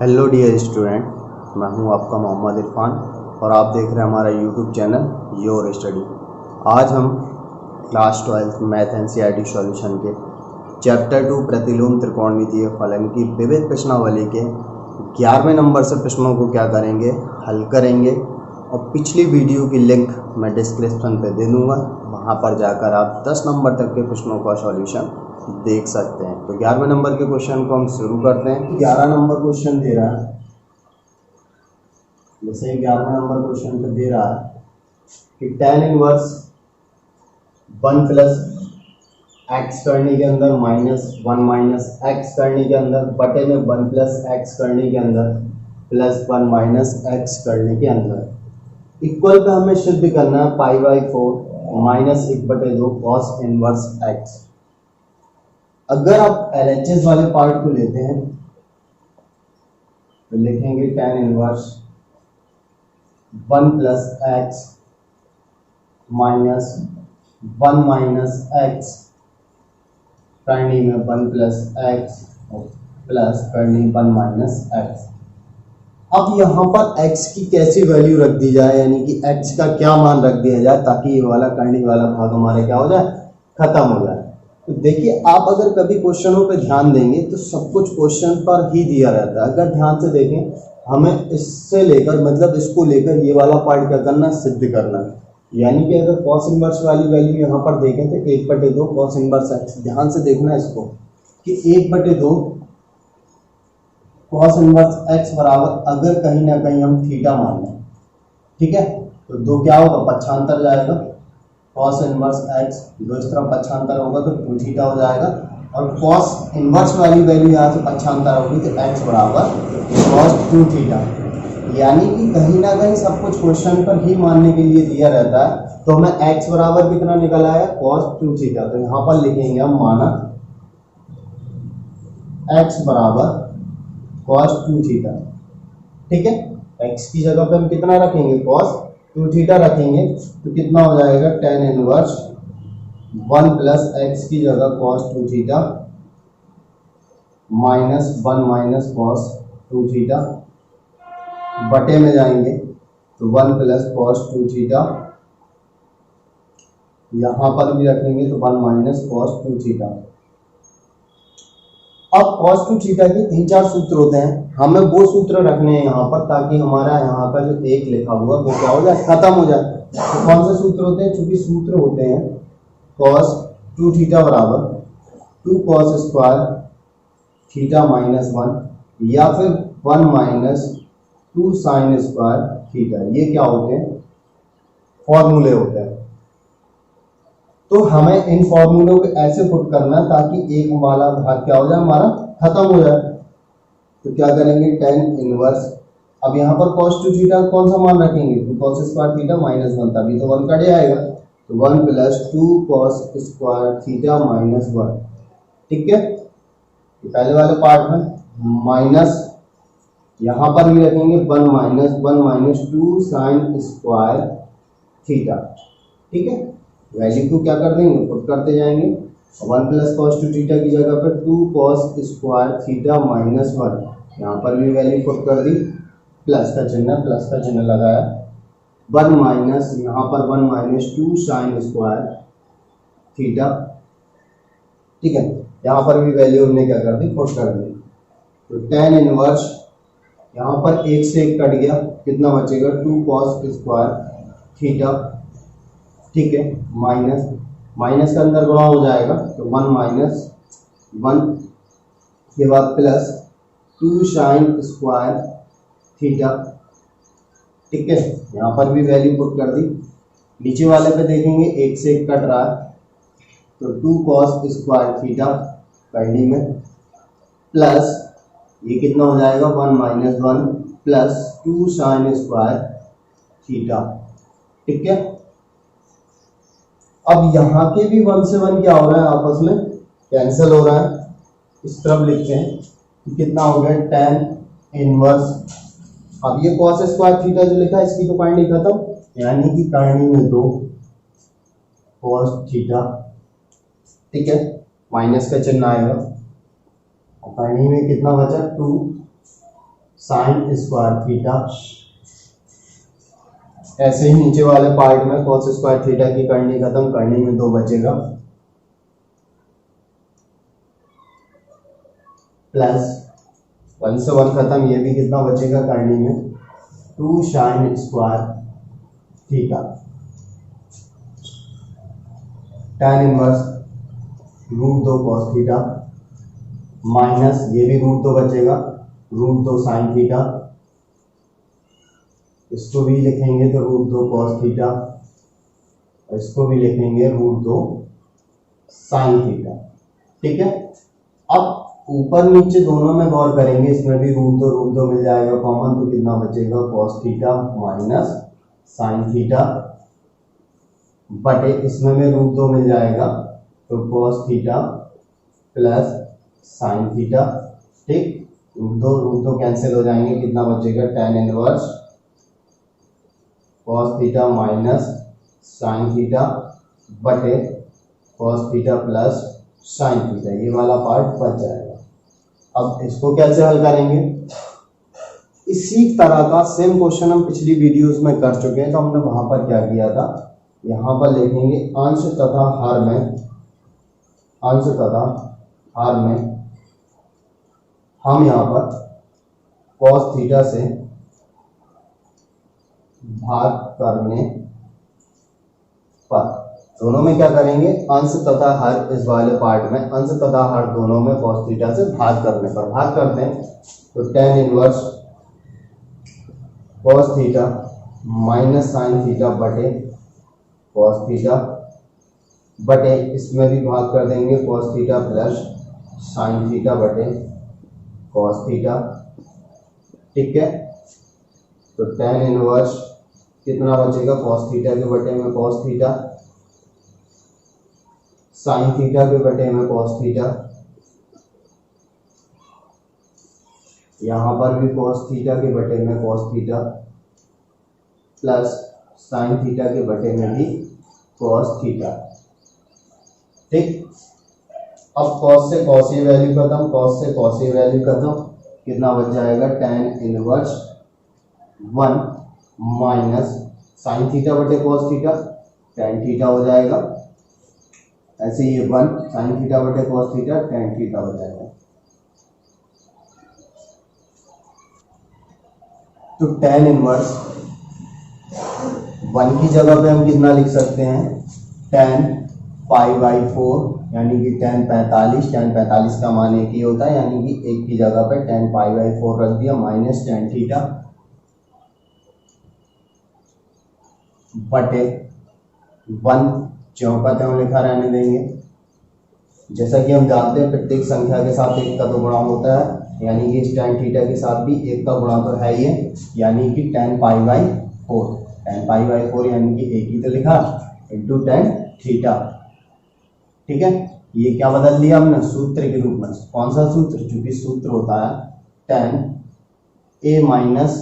Hello dear student, मैं हूं आपका मोहम्मद इरफान और आप देख रहे हैं हमारा यूट्यूब चैनल योर स्टडी। आज हम क्लास 12 मैथ एनसीईआरटी सॉल्यूशन के चैप्टर 2 प्रतिलोम त्रिकोणमितीय फलन की विविध प्रश्नावली के 11वें नंबर से प्रश्नों को क्या करेंगे, हल करेंगे। और पिछली वीडियो की लिंक मैं डिस्क्रिप्शन पे दे दूँगा, वहाँ पर जाकर आप 10 नंबर तक के प्रश्नों का सॉल्यूशन देख सकते हैं। तो 11वें नंबर के क्वेश्चन को हम शुरू करते हैं। 11 नंबर क्वेश्चन दे रहा है, जैसे 11वें नंबर क्वेश्चन पे दे रहा है कि tan इनवर्स 1 प्लस एक्स करने के अंदर माइनस 1 माइनस एक्स करने के अंदर बटे में 1 प्लस एक्स करने के अंदर प्लस 1 माइनस एक्स करने के अंदर इक्वल पे हमें सिद्ध करना है π/4 माइनस 1/2 cos इनवर्स एक्स। अगर आप LHS वाले पार्ट को लेते हैं तो लिखेंगे tan inverse 1 plus x minus 1 minus x करनी में 1 प्लस एक्स प्लस करनी 1 माइनस एक्स। अब यहाँ पर x की कैसी वैल्यू रख दी जाए, यानी कि x का क्या मान रख दिया जाए ताकि ये वाला करने वाला भाग हमारे क्या हो जाए, खत्म हो जाए। तो देखिए, आप अगर कभी क्वेश्चनों पे ध्यान देंगे तो सब कुछ क्वेश्चन पर ही दिया रहता है। अगर ध्यान से देखें, हमें इससे लेकर मतलब इसको लेकर ये वाला पार्ट क्या करना, सिद्ध करना। यानी कि अगर cos इनवर्स वाली वैल्यू यहाँ पर देखें तो 1/2 cos इनवर्स x। ध्यान से देखना इसको कि 1/2 cos इनवर्स x बराबर अगर कहीं ना कहीं हम थीटा मान लें, ठीक है, तो 2 क्या होगा, पक्षांतर जाएगा। cos इनवर्स x दो इस तरफ पक्षांतर होगा तो 2 थीटा हो जाएगा। और cos इनवर्स वाली वैल्यू यहाँ से पक्षांतर होगी तो x बराबर cos 2 थीटा। यानी कि कहीं ना कहीं सब कुछ क्वेश्चन पर ही मानने के लिए दिया रहता है। तो हमें x बराबर कितना निकल आया, cos 2 थीटा। तो यहाँ पर लिखेंगे हम माना x बराबर cos 2 थीटा, ठीक है। x की जगह पर हम कितना रखेंगे, cos 2 थीटा रखेंगे तो कितना हो जाएगा, tan इनवर्स 1 प्लस एक्स की जगह cos 2 theta minus 1 minus cos 2 theta बटे में जाएंगे तो 1 प्लस cos 2 थीटा, यहां पर भी रखेंगे तो 1 माइनस cos 2 थीटा। अब cos 2 थीटा के 3-4 सूत्र होते हैं, हमें वो सूत्र रखने हैं यहाँ पर ताकि हमारा यहाँ का जो एक लिखा हुआ वो क्या हो जाए, खत्म हो जाए। तो कौन से सूत्र होते हैं, चूंकि सूत्र होते हैं cos 2 थीटा बराबर 2 cos स्क्वायर थीटा माइनस 1 या फिर 1 माइनस 2 साइन स्क्वायर थीटा। ये क्या होते हैं, फॉर्मूले होते हैं। तो हमें इन फॉर्मूलों को ऐसे पुट करना ताकि एक वाला भाग क्या हो जाए, हमारा खत्म हो जाए। तो क्या करेंगे, tan इनवर्स, अब यहाँ पर cos 2 थीटा कौन सा मान रखेंगे, 2 cos स्क्वायर थीटा माइनस 1, तभी तो 1 कट जाएगा। तो 1 plus 2 cos square theta minus 1, ठीक है। पहले वाले पार्ट में माइनस, यहाँ पर भी रखेंगे 1 माइनस 2 साइन स्क्वायर थीटा, ठीक है। वैल्यू को क्या कर देंगे, पुट करते जाएंगे। 1 प्लस cos 2 थीटा की जगह पर 2 cos स्क्वायर थीटा माइनस 1, यहाँ पर भी वैल्यू पुट कर दी, प्लस का चिन्ह लगाया। 1 माइनस, यहाँ पर 1 माइनस 2 साइन स्क्वायर थीटा, ठीक है। यहाँ पर भी वैल्यू हमने क्या कर दी, पुट कर दी। तो tan इनवर्स यहाँ पर 1 से 1 कट गया, कितना बचेगा, 2 cos स्क्वायर थीटा, ठीक है, माइनस का अंदर गुणा हो जाएगा तो 1 माइनस 1 के बाद प्लस 2 साइन स्क्वायर थीटा, ठीक है। यहाँ पर भी वैल्यू पुट कर दी। नीचे वाले पे देखेंगे 1 से 1 कट रहा है तो 2 cos स्क्वायर थीटा करने में प्लस ये कितना हो जाएगा, 1 minus 1 plus 2 sine square theta, ठीक है। अब यहाँ के भी 1 से 1 क्या हो रहा है, आपस में कैंसिल हो रहा है। इस तरफ लिखते हैं कि कितना हो गया, tan इनवर्स, अब ये cos स्क्वायर थीटा जो लिखा है इसकी तो करनी खत्म, यानी कि करनी में 2 cos थीटा, ठीक है, माइनस का चिन्ह आएगा। करनी में कितना बचा, 2 साइन स्क्वायर थीटा। ऐसे ही नीचे वाले पार्ट में कॉस स्क्वायर थीटा की करनी खत्म, करने में 2 बचेगा, प्लस 1 से 1 खत्म, ये भी कितना बचेगा करने में 2 sine square theta, tan inverse √2 cos theta, minus ये भी √2 बचेगा, √2 साइन थीटा, इसको भी लिखेंगे तो √2 cos थीटा, इसको भी लिखेंगे √2 साइन थीटा। ठीक है, अब ऊपर नीचे दोनों में गौर करेंगे, इसमें भी √2 मिल जाएगा कॉमन, तो कितना बचेगा cos theta minus sine theta, बटे इसमें में √2 मिल जाएगा तो cos theta plus sine theta. ठीक, √2 कैंसिल हो जाएंगे, कितना बचेगा tan inverse cos theta minus sine theta बटे cos theta plus sine theta, ये वाला पार्ट बच जाएगा। अब इसको कैसे हल करेंगे, इसी तरह का सेम क्वेश्चन हम पिछली वीडियोस में कर चुके हैं, तो हमने वहां पर क्या किया था, यहाँ पर लिखेंगे अंश तथा हर में, अंश तथा हर में हम यहाँ पर cos थीटा से भाग करने पर, दोनों में क्या करेंगे, अंश तथा हर, इस वाले पार्ट में अंश तथा हर दोनों में cos थीटा से भाग करने पर, भाग करते हैं तो tan inverse cos theta minus sine theta बटे cos थीटा, बटे इसमें भी भाग कर देंगे cos theta plus sine theta बटे cos थीटा। ठीक है, तो tan इनवर्स कितना बचेगा, cos थीटा के बटे में cos थीटा, साइन थीटा के बटे में cos थीटा, यहां पर भी cos थीटा के बटे में cos theta plus sine theta के बटे में भी cos थीटा। ठीक, अब cos से cos ये वैल्यू खत्म, cos से cos ये वैल्यू खत्म, कितना बच जाएगा tan inverse 1 minus sine theta बटे cos थीटा, tan थीटा हो जाएगा, ऐसे ये 1 साइन थीटा बटे cos थीटा, tan थीटा हो जाएगा। तो tan इनवर्स 1 की जगह पे हम कितना लिख सकते हैं, tan π/4, यानी कि tan 45, tan 45 का मान 1 ही होता है, यानी कि 1 की जगह पे tan π/4 रख दिया, माइनस tan थीटा बटे 1 चौका त्यों लिखा रहने देंगे। जैसा कि हम जानते हैं प्रत्येक संख्या के साथ 1 का तो गुणा होता है, यानी कि इस tan थीटा के साथ भी 1 का गुणा तो है ही है, यानी कि tan π/4, tan π/4 यानी कि 1 ही तो लिखा इंटू tan थीटा। ठीक है, ये क्या बदल दिया हमने सूत्र के रूप में, कौन सा सूत्र, चूंकि सूत्र होता है tan a माइनस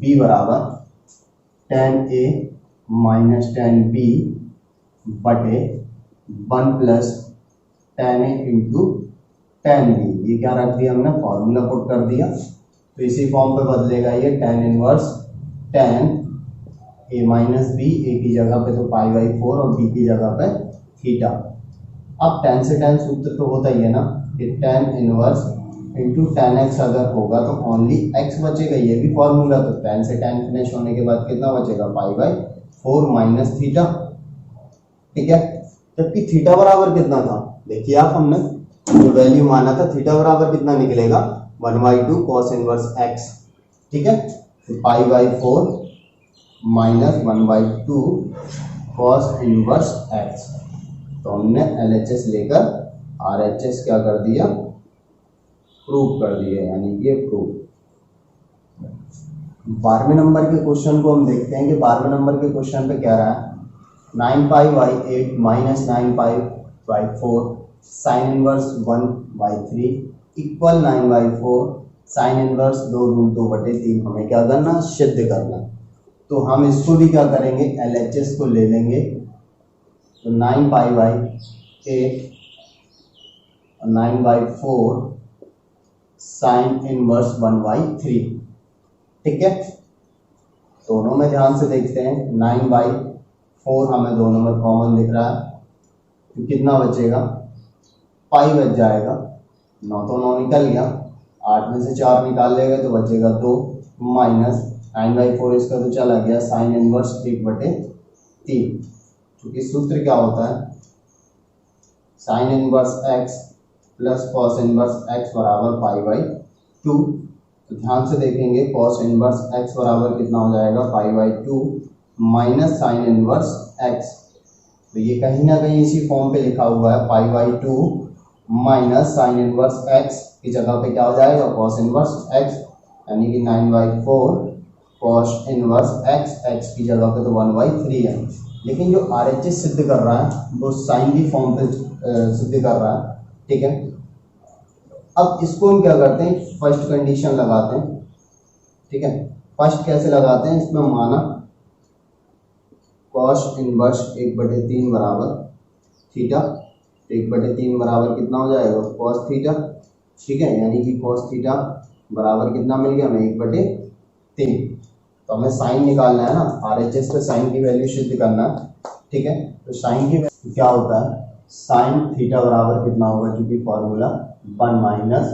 b बराबर tan a minus tan b बटे 1 plus tan a into tan b, ये क्या रख दिया हमने, फॉर्मूला पुट कर दिया, तो इसी फॉर्म पे बदलेगा ये tan inverse tan a minus b, a की जगह पे तो π/4 और b की जगह पे थीटा। अब tan से tan सूत्र तो होता ही है ना, कि tan inverse into tan x अगर होगा तो ओनली x बचेगा, ये भी फॉर्मूला, तो tan से tan फिनिश होने के बाद कितना बचेगा, π/4 माइनस थीटा। ठीक है, जबकि थीटा बराबर कितना था, देखिए आप, हमने जो वैल्यू माना था थीटा बराबर कितना निकलेगा, 1/2 cos इनवर्स x। ठीक है, तो π/4 माइनस 1/2 cos इनवर्स x, तो हमने LHS लेकर RHS क्या कर दिया, प्रूव कर दिया, यानी कि प्रूव। 12वें नंबर के क्वेश्चन को हम देखते हैं कि 12वें नंबर के क्वेश्चन पे क्या रहा है, 9π/8 minus 9π/4 sine inverse 1/3 equal 9/4 sine inverse 2√2/3, हमें क्या करना, सिद्ध करना। तो हम इसको भी क्या करेंगे, LHS को ले लेंगे, तो 9π/8 और 9/4 साइन इनवर्स 1/3। ठीक है, दोनों में ध्यान से देखते हैं। 9/4 हमें दोनों में कॉमन दिख रहा है, तो कितना बचेगा, पाई बच जाएगा। 9 तो 9 निकल गया, 8 में से 4 निकाल लेंगे तो बचेगा 2, माइनस 9/4 इसका तो चला गया साइन इनवर्स 1/3। क्योंकि सूत्र क्या होता है, sine inverse x plus cos inverse x बराबर पाई/2। तो ध्यान से देखेंगे, कॉस इनवर्स एक्स बराबर कितना हो जाएगा, पाई/2 माइनस साइन इनवर्स एक्स। तो ये कहीं ना कहीं इसी फॉर्म पे लिखा हुआ है, पाई/2 माइनस साइन इनवर्स एक्स की जगह पे क्या हो जाएगा, कॉस इनवर्स एक्स, यानी कि 9/4 कॉस इनवर्स एक्स, एक्स की जगह पे तो 1/3 है। लेकिन जो RHS सिद्ध कर रहा है वो साइन की फॉर्म पे सिद्ध कर रहा है। ठीक है, अब इसको हम क्या करते हैं, फर्स्ट कंडीशन लगाते हैं। ठीक है, फर्स्ट कैसे लगाते हैं, इसमें माना कॉस इनवर्स 1/3 बराबर थीटा, 1/3 बराबर कितना हो जाएगा, कॉस थीटा। ठीक है, यानी कि कॉस थीटा बराबर कितना मिल गया हमें, 1/3। तो हमें साइन निकालना है ना, RHS पे साइन की वैल्यू सिद्ध करना है। ठीक है, तो साइन की वैल्यू क्या होता है, साइन थीटा बराबर कितना होगा, क्योंकि formula 1 minus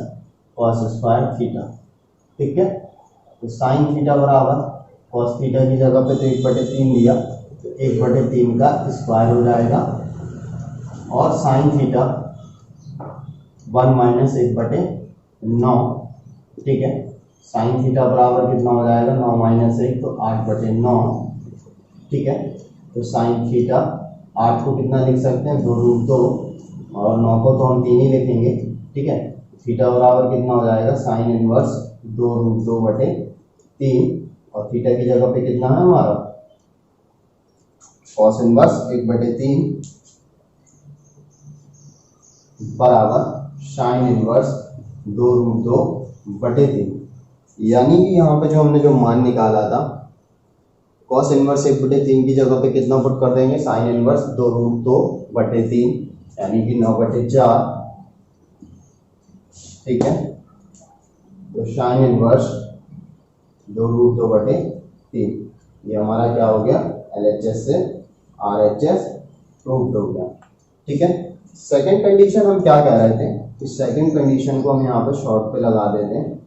cos square theta. ठीक है, तो साइन थीटा बराबर कॉस थीटा की जगह पे तो 1/3 दिया, तो 1/3 का स्क्वायर हो जाएगा, और साइन थीटा 1 माइनस 1/9। ठीक है, साइन थीटा बराबर कितना हो जाएगा, 9 माइनस 1 तो 8/9। ठीक है, तो साइन थीटा 8 को कितना लिख सकते हैं, 2√2, और 9 को तो हम 3 ही लिखेंगे। ठीक है, थीटा बराबर कितना हो जाएगा, साइन इनवर्स 2√2/3, और थीटा की जगह पे कितना है हमारा, कॉस इनवर्स 1/3 बराबर साइन इनवर्स 2√2/3। यानी कि यहाँ पे जो हमने जो मान निकाला था, कॉस इनवर्स 1/3 की जगह पे कितना पुट कर देंगे, साइन इनवर्स 2√2/3, यानी कि 9/4। ठीक है, तो साइन इनवर्स 2√2/3, ये हमारा क्या हो गया, LHS से RHS प्रूव्ड हो गया। ठीक है, सेकंड कंडीशन हम क्या कह रहे थे, इस सेकंड कंडीशन को हम यहाँ पे शॉर्ट पे लगा देते हैं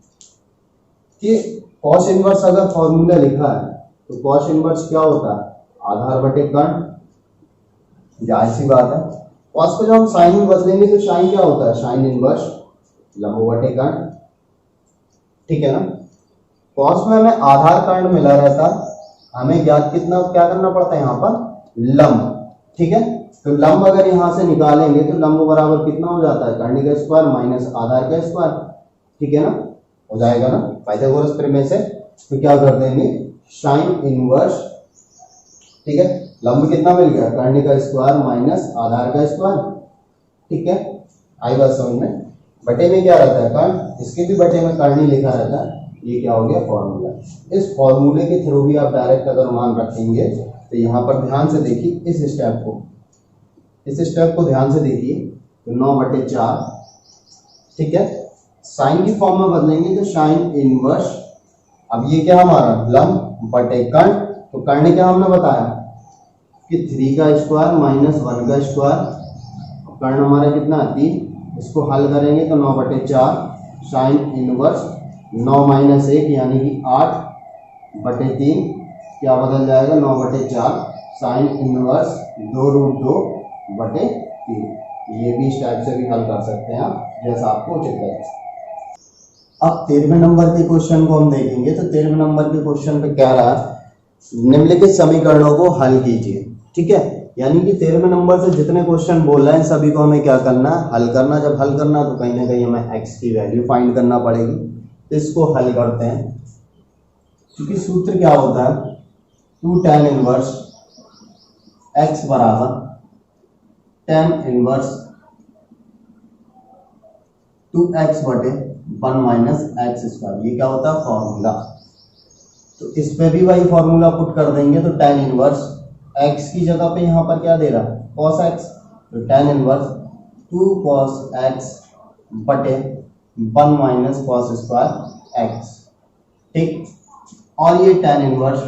कि कॉस इनवर्स अगर फॉर्मूला लिखा है तो कॉस इनवर्स क्या होता है, आधार बटे कर्ण। जाहिर सी बात है, कॉस को जब हम साइन में बदलेंगे तो साइन क्या होता है, साइन इनवर्स लंब बटे कर्ण। ठीक है ना, कॉस में हमें आधार कर्ण मिला रहता, हमें ज्ञात कितना क्या करना पड़ता है यहाँ पर, लंब। ठीक है, तो लंब अगर यहाँ से निकालेंगे तो लंब बराबर कितना हो जाता है, कर्ण का स्क्वायर माइनस आधार का स्क्वायर। ठीक है ना, हो जाएगा ना पाइथागोरस प्रमेय से। तो क्या कर देंगे, साइन इनवर्स, ठीक है, लंब कितना मिल गया, कर्ण का स्क्वायर माइनस आधार का स्क्वायर। ठीक है, आई बात समझ में। बटे में क्या रहता है, कर्ण, इसके भी बटे में कर्ण ही लिखा रहता है। ये क्या हो गया, फॉर्मूला। इस फॉर्मूले के थ्रू भी आप डायरेक्ट अगर मान रखेंगे तो यहाँ पर ध्यान से देखिए, इस स्टेप को ध्यान से देखिए, तो 9/4। ठीक है, साइन की फॉर्म में बदलेंगे तो साइन इनवर्स, अब ये क्या हमारा, लंब बटे कर्ण। तो कर्ण क्या हमने बताया कि 3 का स्क्वायर माइनस 1 का स्क्वायर, कर्ण हमारा कितना है, 3। इसको हल करेंगे तो 9/4 साइन इनवर्स 9 माइनस 1 यानी कि 8/3, क्या बदल जाएगा, 9/4 साइन इनवर्स 2√2/3। ये भी इस टाइप से भी हल कर सकते हैं आप, जैसा आपको उचित लगे। अब 13वें नंबर के क्वेश्चन को हम देखेंगे। तो 13वें नंबर के क्वेश्चन पे क्या रहा, निम्नलिखित समीकरणों को हल कीजिए। ठीक है, यानी कि 13वें नंबर से जितने क्वेश्चन बोल रहे हैं सभी को हमें क्या करना है, हल करना। जब हल करना तो कहीं ना कहीं हमें x की वैल्यू फाइंड करना पड़ेगी। तो इसको हल करते हैं, क्योंकि सूत्र क्या होता है, 2 tan इनवर्स x बराबर tan इनवर्स 2x बटे 1 माइनस एक्स स्क्वायर। ये क्या होता है, फॉर्मूला। तो इस पे भी वही फॉर्मूला पुट कर देंगे, तो tan इनवर्स x की जगह पे यहाँ पर क्या दे रहा है, cos x, तो tan इनवर्स 2 cos x बटे 1 माइनस कॉस स्क्वायर एक्स, ठीक। और ये tan इनवर्स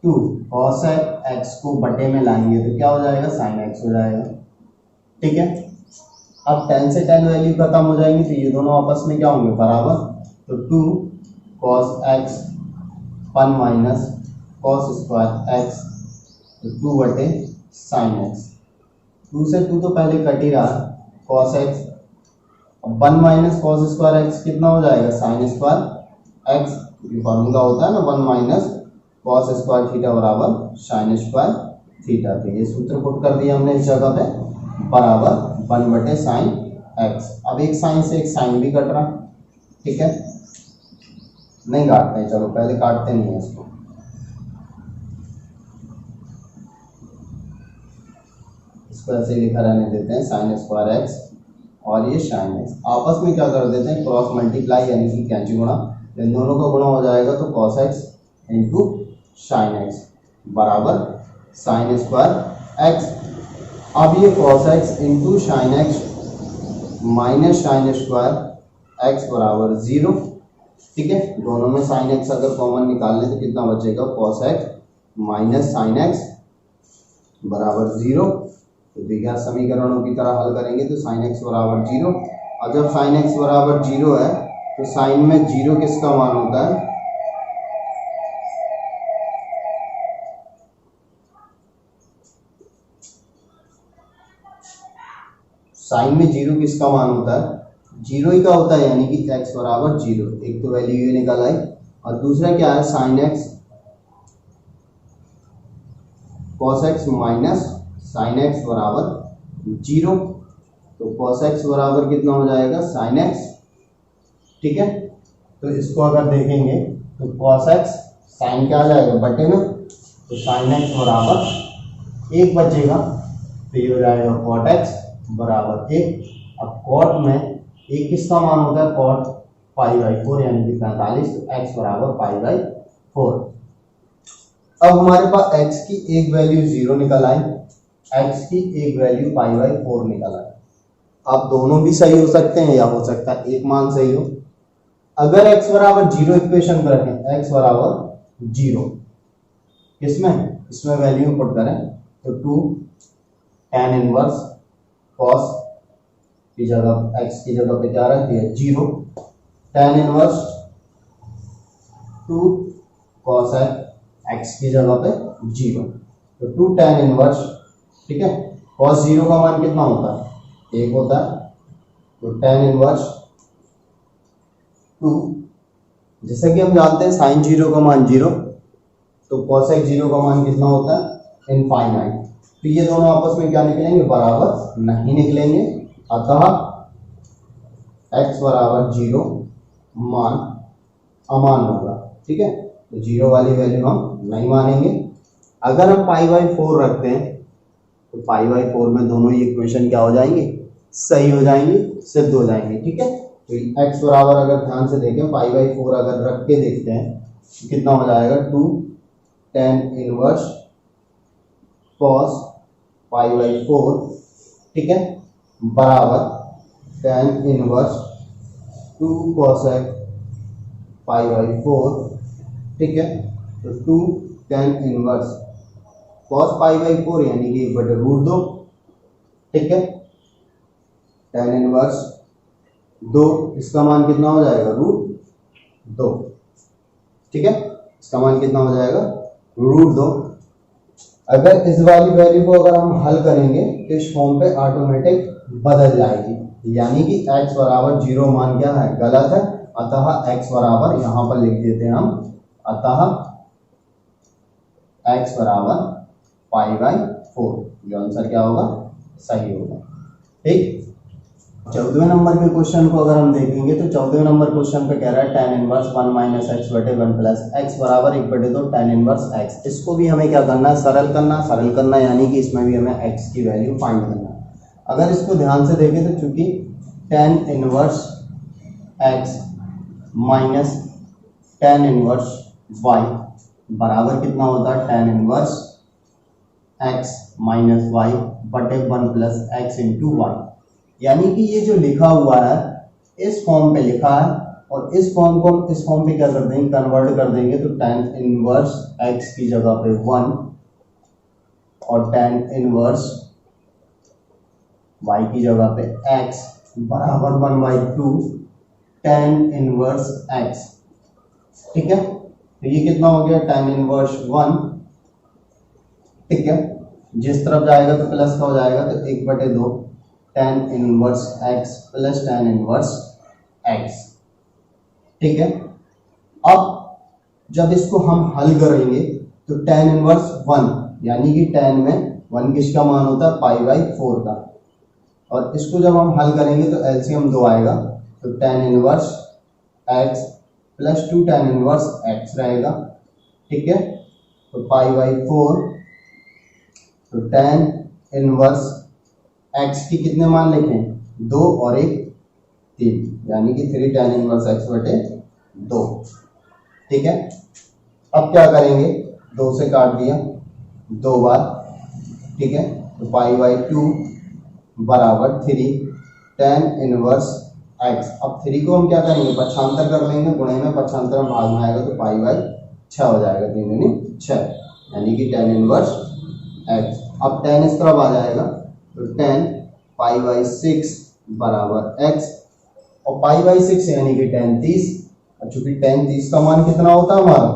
2 कॉस एक्स को बटे में लाएंगे तो क्या हो जाएगा, साइन एक्स हो जाएगा, ठीक है। अब tan से tan वैल्यू खत्म हो जाएंगी तो ये दोनों आपस में क्या होंगे, बराबर। तो 2 cos x 1 minus cos square x, तो 2 बटे साइन एक्स। 2 से 2 तो पहले कट ही रहा, कॉस एक्स। अब 1 माइनस कॉस स्क्वायर एक्स कितना हो जाएगा, साइन स्क्वायर एक्स। ये फॉर्मूला होता है ना, 1 माइनस कॉस स्क्वायर थीटा बराबर साइन स्क्वायर थीटा। तो ये सूत्र पुट कर दिया हमने इस जगह पे, बराबर 1 बटे साइन एक्स। अब एक साइन से एक साइन भी कट रहा, ठीक है। नहीं काटते हैं, चलो पहले काटते नहीं है इसको। इसको ऐसे लिखा रहने देते हैं, साइन स्क्वायर एक्स और ये साइन एक्स आपस में क्या कर देते हैं, क्रॉस मल्टीप्लाई यानी कि कैंची गुणा। इन दोनों का गुणा हो जाएगा तो cos x into sine x बराबर साइन स्क्वायर एक्स। अब ये cos x into sine x minus sine square x बराबर 0, ठीक है। दोनों में साइन एक्स अगर कॉमन निकाल लें तो कितना बचेगा, cos x minus sine x बराबर 0। तो देखिए समीकरणों की तरह हल करेंगे तो साइन एक्स बराबर 0, और जब साइन एक्स बराबर 0 है तो साइन में 0 किसका मान होता है, साइन में 0 किसका मान होता है, 0 ही का होता है, यानी कि x बराबर 0। एक तो वैल्यू ये निकल आई, और दूसरा क्या है, sine x cos x minus sine x बराबर 0। तो कॉस एक्स बराबर कितना हो जाएगा, साइन एक्स, ठीक है। तो इसको अगर देखेंगे तो कॉस एक्स साइन क्या आ जाएगा, बटे में, तो साइन एक्स बराबर 1 बचेगा, तो ये हो जाएगा कॉट एक्स बराबर 1। अब कॉट में 1 किसका मान होता है, कॉट π/4 यानी कि 45, तो एक्स बराबर π/4। अब हमारे पास x की एक वैल्यू 0 निकल आई, x की एक वैल्यू π/4 निकल आई। अब दोनों भी सही हो सकते हैं या हो सकता है एक मान सही हो। अगर x बराबर 0 इक्वेशन पर रखें, x बराबर 0 किसमें, इसमें वैल्यू पुट करें तो 2 tan इनवर्स कॉस की जगह x की जगह पे क्या रख दिया, 0, tan इनवर्स 2 कॉस x की जगह पे 0, तो 2 tan इनवर्स, ठीक है। कॉस 0 का मान कितना होता है, 1 होता है, तो tan इनवर्स 2, जैसे कि हम जानते हैं साइन 0 का मान 0, तो cos x 0 का मान कितना होता है, इनफाइनाइट। तो ये दोनों आपस में क्या निकलेंगे, बराबर नहीं निकलेंगे, अतः x बराबर 0 मान अमान होगा, ठीक है। तो 0 वाली वैल्यू हम नहीं मानेंगे। अगर हम π/4 रखते हैं तो π/4 में दोनों ही इक्वेशन क्या हो जाएंगे, सही हो जाएंगे, सिद्ध हो जाएंगे, ठीक है। तो x बराबर अगर ध्यान से देखें π/4 अगर रख के देखते हैं तो कितना हो जाएगा, 2 tan इनवर्स cos π/4, ठीक है, बराबर tan इनवर्स 2 cos π/4, ठीक है। तो 2 tan इनवर्स cos π/4 यानी कि 1/√2, ठीक है। tan इनवर्स 2, इसका मान कितना हो जाएगा, √2, ठीक है। इसका मान कितना हो जाएगा, √2। अगर इस वाली वैल्यू को अगर हम हल करेंगे तो इस फॉर्म पे ऑटोमेटिक बदल जाएगी, यानी कि x बराबर 0 मान क्या है, गलत है, अतः x बराबर यहाँ पर लिख देते हैं हम, अतः x बराबर π/4। ये आंसर क्या होगा, सही होगा, ठीक। 14वें नंबर के क्वेश्चन को अगर हम देखेंगे तो 14वें नंबर क्वेश्चन पे कह रहा है tan इनवर्स 1 माइनस x बटे 1 प्लस x बराबर 1/2 tan इनवर्स x। इसको भी हमें क्या करना है, सरल करना, यानी कि इसमें भी हमें x की वैल्यू फाइंड करना है। अगर इसको ध्यान से देखें तो चूंकि tan inverse x minus tan inverse y बराबर कितना होता है, tan inverse x minus y बटे 1 प्लस x इंटू वाई, यानी कि ये जो लिखा हुआ है इस फॉर्म पे लिखा है और इस फॉर्म को हम इस फॉर्म पे क्या कर देंगे, कन्वर्ट कर देंगे। तो tan इनवर्स x की जगह पे 1 और tan इनवर्स y की जगह पे x बराबर 1/2 tan इनवर्स x। ठीक है, तो ये कितना हो गया, tan इनवर्स 1। ठीक है, जिस तरफ जाएगा तो प्लस का हो जाएगा, तो 1/2 tan inverse x plus tan inverse x। ठीक है, अब जब इसको हम हल करेंगे तो tan इनवर्स 1 यानी कि tan में 1 किसका मान होता है, π/4 का, और इसको जब हम हल करेंगे तो एलसीएम 2 आएगा, तो tan inverse x plus 2 tan inverse x रहेगा। ठीक है, तो π/4, तो tan इनवर्स x की कितने मान लिखें, 2 और 1 3, यानी कि 3 tan इनवर्स x/2। ठीक है, अब क्या करेंगे, 2 से काट दिया 2 बार। ठीक है, तो π/2 बराबर 3 tan इनवर्स x। अब 3 को हम क्या करेंगे, पक्षांतर कर लेंगे, गुणे में पक्षांतर में भाग में आएगा तो π/6 हो जाएगा, 3 दूनी 6, यानी कि tan इनवर्स x। अब tan इस तरफ आ जाएगा, तो tan π/6 बराबर x, और π/6 यानी कि tan 30, और चूंकि tan 30 का मान कितना होता है हमारा,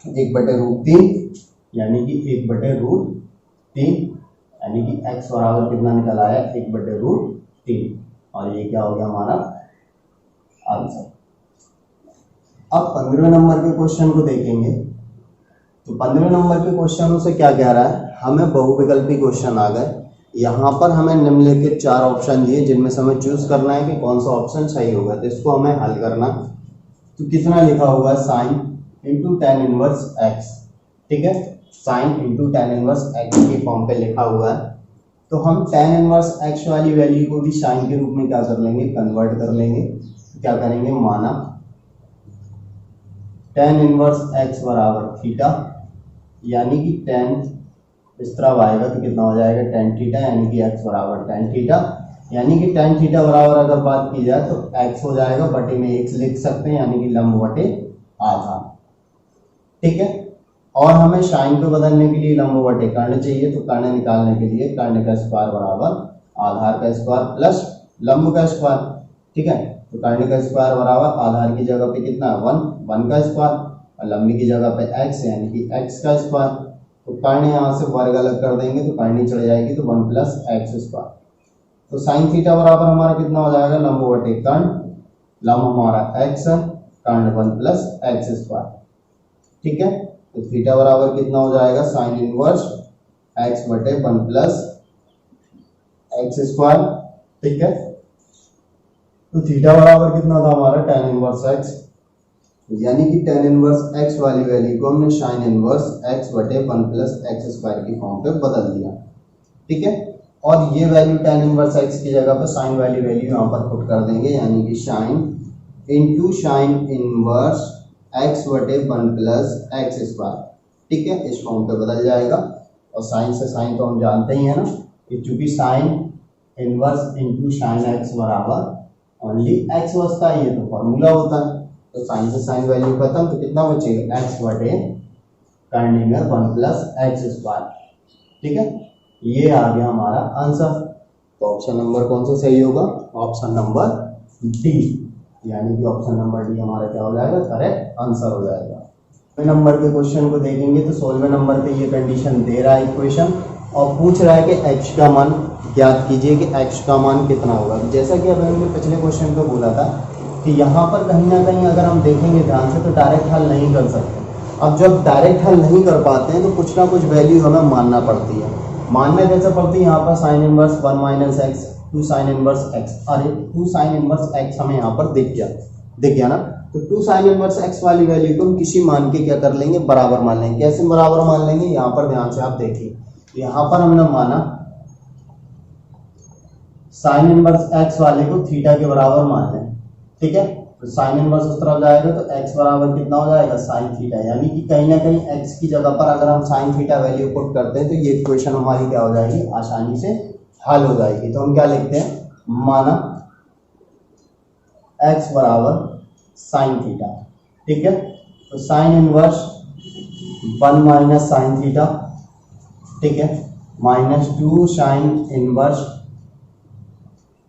1/√3, यानी कि 1/√3, यानी कि x बराबर कितना निकल आया, 1/√3, और ये क्या हो गया हमारा आंसर। अब 15वें नंबर के क्वेश्चन को देखेंगे, तो 15वें नंबर के क्वेश्चनों से क्या कह रहा है, हमें बहुविकल्पी क्वेश्चन आ गए। यहाँ पर हमें निम्नलिखित 4 ऑप्शन दिए, जिनमें से हमें चूज करना है कि कौन सा ऑप्शन सही होगा, तो इसको हमें हल करना। तो कितना लिखा होगा, sine into tan inverse x। ठीक है, sine into tan inverse x के फॉर्म पे लिखा हुआ है, तो हम tan इनवर्स x वाली वैल्यू को भी साइन के रूप में क्या कर लेंगे, कन्वर्ट कर लेंगे। क्या करेंगे, माना tan इनवर्स x बराबर थीटा, यानी कि tan इस तरह आएगा तो कितना हो जाएगा, tan थीटा, यानी कि x बराबर tan थीटा, यानी कि tan थीटा बराबर अगर बात की जाए तो x हो जाएगा, बटे में x लिख सकते हैं, यानी कि लंब बटे आधार। ठीक है, और हमें साइन को बदलने के लिए लंब बटे कर्ण चाहिए, तो कर्ण निकालने के लिए कर्ण का स्क्वायर बराबर आधार का स्क्वायर प्लस लंब का स्क्वायर। ठीक है, तो कर्ण का स्क्वायर बराबर आधार की जगह पे कितना, 1 का स्क्वायर, और लंबी की जगह पे x, यानी कि x का स्क्वायर। तो कर्ण यहाँ से वर्ग अलग कर देंगे तो कर्ण चढ़ जाएगी, तो 1 + x²। तो साइन थीटा बराबर हमारा कितना हो जाएगा, लंब बटे कर्ण, लंब हमारा x है, कर्ण 1 + x²। ठीक है, तो थीटा बराबर कितना हो जाएगा, साइन इनवर्स x बटे 1 + x²। ठीक है, तो थीटा बराबर कितना था हमारा, tan इनवर्स x, यानी कि tan इनवर्स x वाली वैल्यू को हमने साइन इनवर्स x बटे 1 + x² की फॉर्म पे बदल दिया। ठीक है, और ये वैल्यू tan इनवर्स x की जगह पर साइन वाली वैल्यू यहाँ पर पुट कर देंगे, यानी कि sine into sine inverse x बटे 1 + x²। ठीक है, इस फॉर्म पे बदल जाएगा, और साइन से साइन तो हम जानते ही है ना, कि चूंकि sine inverse into sine x बराबर ओनली x बचता है, ये तो फॉर्मूला होता है। तो साइन से साइन वैल्यू खत्म, तो कितना बचेगा, x बटे कर्ण में 1 + x²। ठीक है, ये आ गया हमारा आंसर। तो ऑप्शन नंबर कौन सा सही होगा, ऑप्शन नंबर डी, यानी कि ऑप्शन नंबर डी हमारा क्या हो जाएगा, करेक्ट आंसर हो जाएगा। 16वें नंबर के क्वेश्चन को देखेंगे, तो 16वें नंबर पे ये कंडीशन दे रहा है इक्वेशन, और पूछ रहा है कि x का मान ज्ञात कीजिए कि x का मान कितना होगा। जैसा कि अब हमने पिछले क्वेश्चन को बोला था कि यहाँ पर कहीं ना कहीं अगर हम देखेंगे ध्यान से तो डायरेक्ट हल नहीं कर सकते। अब जब डायरेक्ट हल नहीं कर पाते हैं तो कुछ ना कुछ वैल्यू हमें मानना पड़ती है। मानना कैसे पड़ती है, यहाँ पर sine inverse 1 - x, 2 sine inverse x, अरे 2 साइन इनवर्स x हमें यहाँ पर दिख गया ना। तो 2 साइन इनवर्स x वाली वैल्यू को हम किसी मान के क्या कर लेंगे, बराबर मान लेंगे। कैसे बराबर मान लेंगे, यहाँ पर ध्यान से आप देखिए, यहाँ पर हमने माना साइन इनवर्स x वाले को थीटा के बराबर मान लें। ठीक है, तो साइन इनवर्स उस तरफ जाएगा तो x बराबर कितना हो जाएगा, साइन थीटा, यानी कि कहीं ना कहीं x की जगह पर अगर हम साइन थीटा वैल्यू पुट करते हैं तो ये इक्वेशन हमारी क्या हो जाएगी, आसानी से हल हो जाएगी। तो हम क्या लिखते हैं, माना x बराबर साइन थीटा, ठीक है। तो sine inverse 1 minus sine theta, ठीक है, माइनस 2 साइन इनवर्स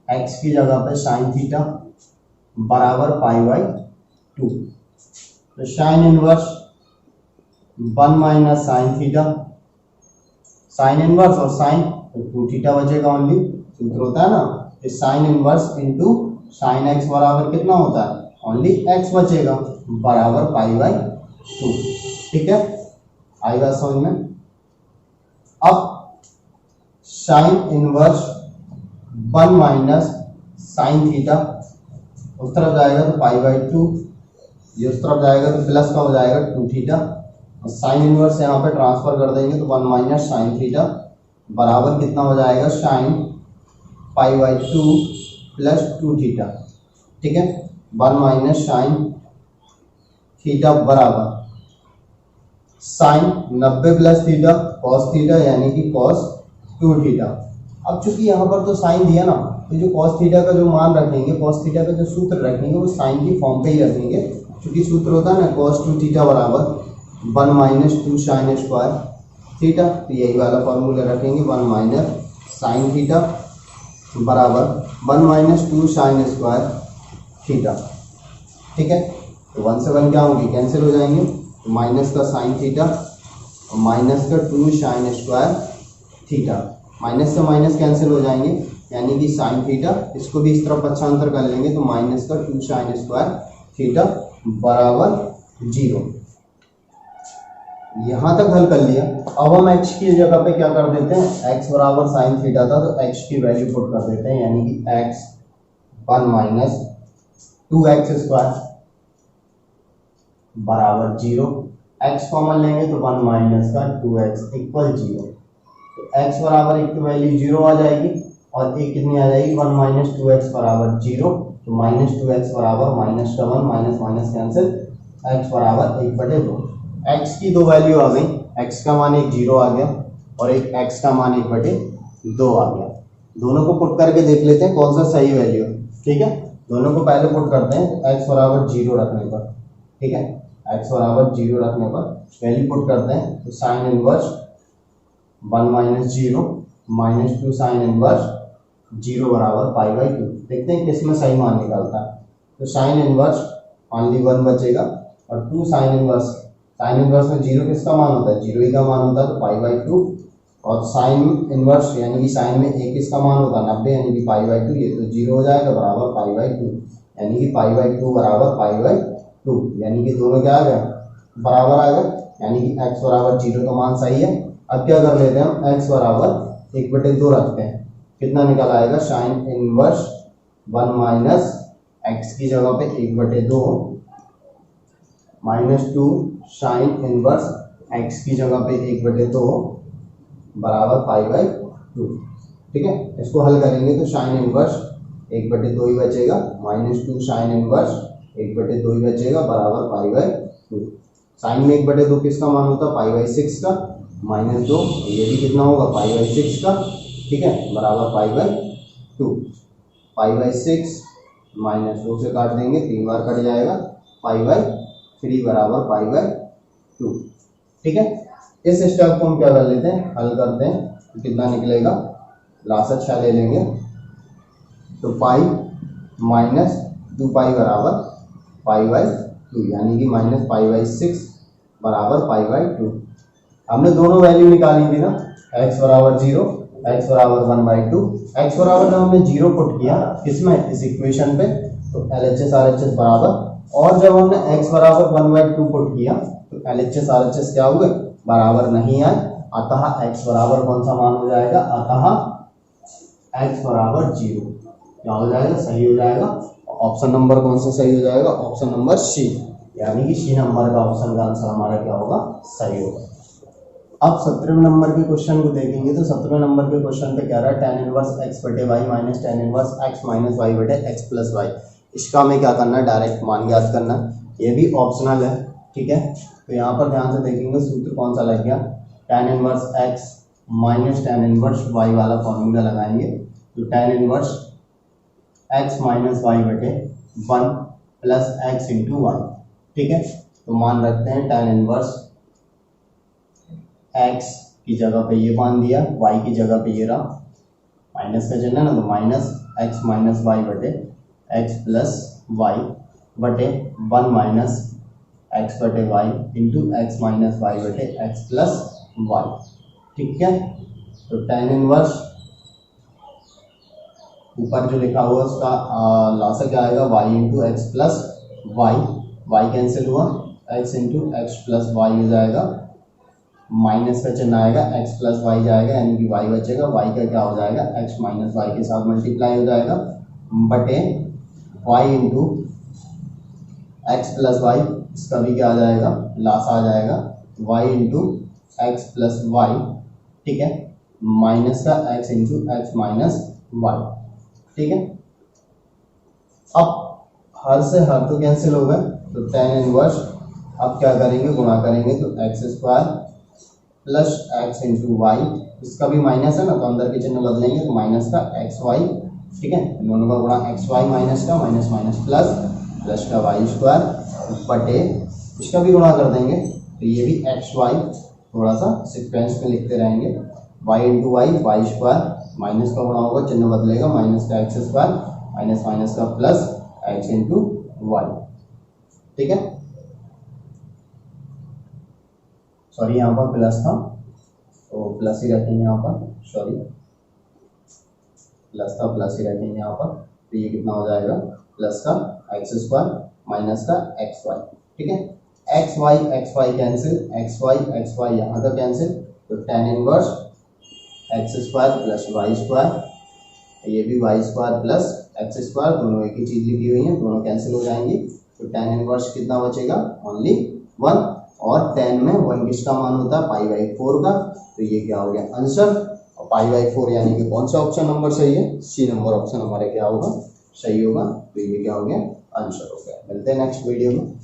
x की जगह पे साइन थीटा बराबर पाई बाई 2। तो sine inverse 1 minus sine theta, sine inverse और साइन तो 2 थीटा बचेगा ओनली, सूत्र होता है ना, sine inverse into sine x बराबर कितना होता है, ओनली x बचेगा बराबर पाई बाई 2, ठीक है। आई बात समझ में। अब sine inverse 1 minus sine theta उस तरफ जाएगा तो पाई बाई 2, ये उस तरफ जाएगा तो प्लस का हो जाएगा 2 थीटा, और साइन इनवर्स यहाँ पे ट्रांसफर कर देंगे तो 1 माइनस साइन थीटा बराबर कितना हो जाएगा, sine pi by 2 plus 2 theta, ठीक है। 1 माइनस साइन थीटा बराबर sine 90 plus theta cos theta यानी कि कॉस 2 थीटा। अब चूंकि यहाँ पर तो साइन दिया ना, तो जो कॉस थीटा का जो मान रखेंगे, कॉस थीटा का जो सूत्र रखेंगे वो साइन की फॉर्म पे ही रखेंगे, क्योंकि सूत्र होता है ना कॉस 2 थीटा बराबर 1 माइनस 2 साइन स्क्वायर थीटा। तो यही वाला फॉर्मूला रखेंगे, 1 माइनस साइन थीटा बराबर 1 माइनस 2 साइन स्क्वायर थीटा, ठीक है। तो 1 से 1 क्या होंगे, कैंसिल हो जाएंगे, तो माइनस का साइन थीटा और माइनस का 2 साइन स्क्वायर थीटा, माइनस से माइनस कैंसिल हो जाएंगे यानी कि साइन थीटा, इसको भी इस तरफ पक्षांतर कर लेंगे तो माइनस का 2 साइन स्क्वायर थीटा बराबर 0। यहाँ तक हल कर लिया। अब हम x की जगह पे क्या कर देते हैं, x बराबर साइन थीटा था तो x की वैल्यू पुट कर देते हैं, यानी कि x 1 माइनस 2x स्क्वायर बराबर 0, x कॉमन लेंगे तो 1 माइनस का 2x इक्वल 0। तो x बराबर एक की वैल्यू 0 आ जाएगी और एक कितनी आ जाएगी, 1 माइनस 2x बराबर 0। तो माइनस 2x बराबर माइनस का 1, माइनस माइनस कैंसिल, x बराबर 1/2। x की दो वैल्यू आ गई, x का मान एक 0 आ गया और एक x का मान 1/2 आ गया। दोनों को पुट करके देख लेते हैं कौन सा सही वैल्यू है, ठीक है। दोनों को पहले पुट करते हैं, तो x बराबर 0 रखने पर, ठीक है, x बराबर 0 रखने पर वैल्यू पुट करते हैं, तो sine inverse 1 minus 0 minus 2 sine inverse 0 बराबर पाई बाई 2। देखते हैं किसमें सही मान निकलता है। तो साइन इनवर्स ओनली 1 बचेगा और 2 साइन इनवर्स, साइन इनवर्स में 0 किसका मान होता है, 0 ही का मान होता है, तो पाई बाई 2। और साइन इनवर्स यानी कि साइन में 1 किसका मान होता है, 90 यानी कि पाई बाई 2, ये तो 0 हो जाएगा बराबर पाई बाई 2, यानी कि पाई बाई 2 बराबर पाई बाई 2, यानी कि दोनों क्या आ गए, बराबर आ गए, यानी कि x बराबर 0 का मान सही है। अब क्या कर लेते हैं हम, x बराबर 1/2 रखते हैं, कितना निकल आएगा, साइन इनवर्स 1 माइनस x की जगह पे 1/2 माइनस 2 साइन इनवर्स x की जगह पे 1/2 बराबर पाई बाई 2, ठीक है। इसको हल करेंगे तो साइन इनवर्स 1/2 ही बचेगा, माइनस 2 साइन इनवर्स 1/2 ही बचेगा बराबर पाई बाई 2। साइन में 1/2 किसका मान होता है, पाई बाई 6 का, माइनस 2 ये भी कितना होगा, पाई बाई 6 का, ठीक है, बराबर पाई बाई 2। पाई बाई 6 माइनस 2 से काट देंगे, 3 बार कट जाएगा, पाई बाई 3 बराबर पाई बाई 2, ठीक है। इस स्टेप को हम क्या कर लेते हैं, हल करते हैं, तो कितना निकलेगा, लास्ट अच्छा ले लेंगे, तो पाई माइनस 2 पाई बराबर पाई बाई 2, यानी कि माइनस पाई बाई 6 बराबर पाई बाई 2। हमने दोनों वैल्यू निकाली थी ना, x बराबर 0, x बराबर 1/2। x बराबर जब हमने 0 पुट किया किसमें, इस इक्वेशन पे, तो LHS RHS बराबर, और जब हमने x बराबर 1/2 पुट किया तो LHS RHS क्या हुए, बराबर नहीं आए, अतः x बराबर कौन सा मान हो जाएगा, अतः x बराबर 0 क्या हो जाएगा, सही हो जाएगा। ऑप्शन नंबर कौन सा सही हो जाएगा, ऑप्शन नंबर सी, यानी कि सी नंबर का ऑप्शन का आंसर हमारा क्या होगा, सही होगा। अब 17वें नंबर के क्वेश्चन को देखेंगे, तो 17वें नंबर के क्वेश्चन पे क्या रहा है, tan inverse x/y minus tan inverse x minus y/x plus y। इसका हमें क्या करना है, डायरेक्ट मान ज्ञात करना है, ये भी ऑप्शनल है, ठीक है। तो यहाँ पर ध्यान से देखेंगे सूत्र कौन सा लग गया, tan inverse x minus tan inverse y वाला फॉर्मूला लगाएंगे, तो tan inverse x minus y/x 1 plus x into y. ठीक है, तो मान रखते हैं tan इनवर्स एक्स की जगह पे ये मान दिया, वाई की जगह पे ये रहा, माइनस का चिन्ह है ना, तो माइनस एक्स माइनस वाई बटे एक्स प्लस वाई बटे 1 माइनस एक्स बटे y into x minus y बटे एक्स प्लस वाई। ठीक है, तो tan इनवर्स ऊपर जो लिखा हुआ उसका लासा क्या आएगा, y into x plus y, y cancel हुआ, x into x plus y हो जाएगा, माइनस का चिन्ह आएगा, x प्लस वाई जाएगा, यानी कि y बचेगा, y का क्या हो जाएगा, x माइनस वाई के साथ मल्टीप्लाई हो जाएगा बटे y into x plus y, इसका भी क्या आ जाएगा, लासा आ जाएगा, y into x plus y. ठीक है, माइनस का x into x minus y. ठीक है, अब हर से हर तो कैंसिल हो गए, तो tan इनवर्स अब क्या करेंगे, गुणा करेंगे, तो x square plus x into y, इसका भी माइनस है ना, तो अंदर के चिन्ह बदलेंगे, तो माइनस का एक्स वाई। ठीक है, दोनों का गुणा एक्स वाई माइनस का माइनस माइनस प्लस, प्लस का वाई स्क्वायर बटे, इसका भी गुणा कर देंगे, तो ये भी एक्स वाई, थोड़ा सा सिक्वेंस में लिखते रहेंगे, y into y, y square, minus का गुणा होगा, चिन्ह बदलेगा, माइनस का एक्स स्क्वायर माइनस माइनस का प्लस एक्स इंटू वाई। ठीक है, सॉरी यहाँ पर प्लस था तो प्लस ही रखेंगे यहाँ पर, सॉरी प्लस था, प्लस ही रखेंगे यहाँ पर, तो ये कितना हो जाएगा, प्लस का एक्स स्क्वायर माइनस का एक्स वाई। ठीक है, x y cancel, x y यहाँ का कैंसिल, तो tan inverse x square plus y square, ये भी y square plus x square, दोनों एक ही चीज लिखी हुई है, दोनों कैंसिल हो जाएंगी, तो tan इनवर्स कितना बचेगा, ओनली 1, और tan में 1 किसका मान होता है, पाई बाई 4 का, तो ये क्या हो गया आंसर, और पाई बाई 4 यानी कि कौन सा ऑप्शन नंबर सही है, सी नंबर ऑप्शन हमारे क्या होगा, सही होगा, तो ये क्या हो गया आंसर हो गया। मिलते हैं नेक्स्ट वीडियो में।